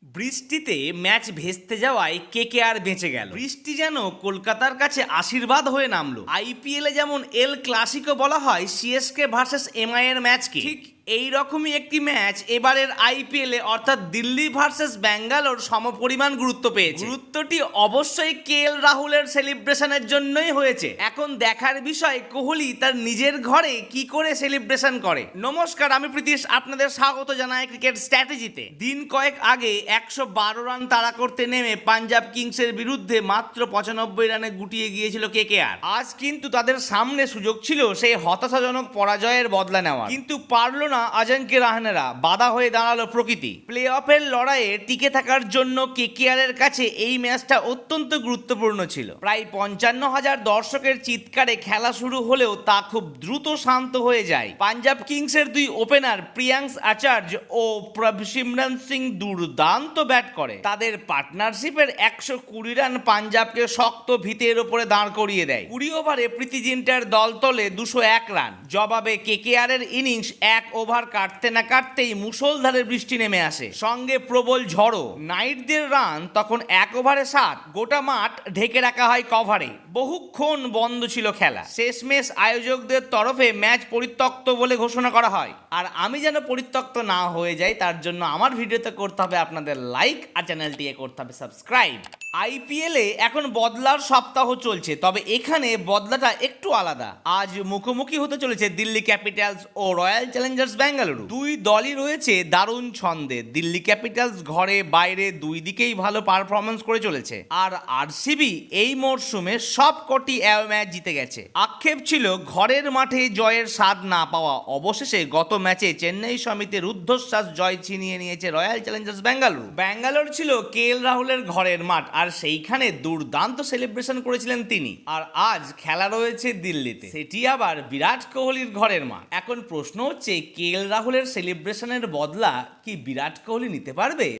বৃষ্টিতে ম্যাচ ভেস্তে যাওয়ায় কেকেআর বেঁচে গেল। বৃষ্টি যেন কলকাতার কাছে আশীর্বাদ হয়ে নামলো। আইপিএলে যেমন এল ক্লাসিকো বলা হয় সিএসকে ভার্সেস এমআই এর ম্যাচকে, ঠিক এই রকমই একটি ম্যাচ এবারের আইপিএলে অর্থাৎ দিল্লি ভার্সেস ব্যাঙ্গালোর সমপরিমাণ গুরুত্ব পেয়েছে। গুরুত্বটি অবশ্যই কেএল রাহুলের সেলিব্রেশনের জন্যই হয়েছে। এখন দেখার বিষয় কোহলি তার নিজের ঘরে কি করে সেলিব্রেশন করে। নমস্কার, আমি প্রীতিশ, আপনাদের স্বাগত জানাই ক্রিকেট স্ট্র্যাটেজিতে। দিন কয়েক আগে 112 রান তাড়া করতে নেমে পাঞ্জাব কিংসের বিরুদ্ধে মাত্র 95 রানে গুটিয়ে গিয়েছিল কেকেআর। আজ কিন্তু তাদের সামনে সুযোগ ছিল সেই হতাশাজনক পরাজয়ের বদলা নেওয়া, কিন্তু পারল না আজানকে রাহানেরা। বাধা হয়ে দাঁড়ালো প্রকৃতি। প্লে অফের লড়াইয়ে টিকে থাকার জন্য কেকেআর এর কাছে এই ম্যাচটা অত্যন্ত গুরুত্বপূর্ণ ছিল। প্রায় 55,000 দর্শকের চিৎকারে খেলা শুরু হলেও তা খুব দ্রুত শান্ত হয়ে যায়। পাঞ্জাব কিংসের দুই ওপেনার প্রিয়াংশ আচার্য ও প্রভসিমরন সিং দুর্দান্ত ব্যাট করে। তাদের পার্টনারশিপের 120 রান পাঞ্জাবকে শক্ত ভিতের ওপরে দাঁড় করিয়ে দেয়। 20 ওভারে প্রীতি জিন্টার দল তোলে 201 রান। জবাবে কেকেআর এর ইনিংস এক ওভার কাটতে না কাটতেই মুষলধারে বৃষ্টি নেমে আসে, সঙ্গে প্রবল ঝড়ো। নাইটদের রান তখন 1 ওভারে 7। গোটা মাঠ ঢেকে রাখা হয় কভারে। বহুক্ষণ বন্ধ ছিল খেলা। শেষমেশ আয়োজকদের তরফে ম্যাচ পরিত্যক্ত বলে ঘোষণা করা হয়। আর আমি যেন পরিত্যক্ত না হয়ে যাই তার জন্য আমার ভিডিওতে করতে হবে আপনাদের লাইক, আর চ্যানেলটিকে করতে হবে সাবস্ক্রাইব। আইপিএলে এখন বদলার সপ্তাহ চলছে, তবে এখানে বদলাটা একটু আলাদা। আজ মুখোমুখি হতে চলেছে দিল্লি ক্যাপিটালস ও রয়্যাল চ্যালেঞ্জার্স ব্যাঙ্গালুরু। দুই দলই রয়েছে দারুণ ছন্দে। দিল্লি ক্যাপিটালস ঘরে বাইরে দুই দিকেই ভালো পারফরমেন্স করে চলেছে, আর আরসিবি এই মরশুমে সব কটি ম্যাচ জিতে গেছে। আক্ষেপ ছিল ঘরের মাঠে জয়ের স্বাদ না পাওয়া। অবশেষে গত ম্যাচে চেন্নাই সমিতির রুদ্ধশ্বাস জয় ছিনিয়ে নিয়েছে রয়্যাল চ্যালেঞ্জার্স ব্যাঙ্গালুরু। ব্যাঙ্গালোর ছিল কেএল রাহুলের ঘরের মাঠ, আর সেইখানে দুর্দান্ত সেলিব্রেশন করেছিলেন তিনি। আর আজ খেলা রয়েছে দিল্লিতে, সেটি আবার বিরাট কোহলির ঘরের মাঠ। এখন প্রশ্ন হচ্ছে কেএল রাহুলের সেলিব্রেশনের বদলা কি বিরাট কোহলি নিতে পারবে?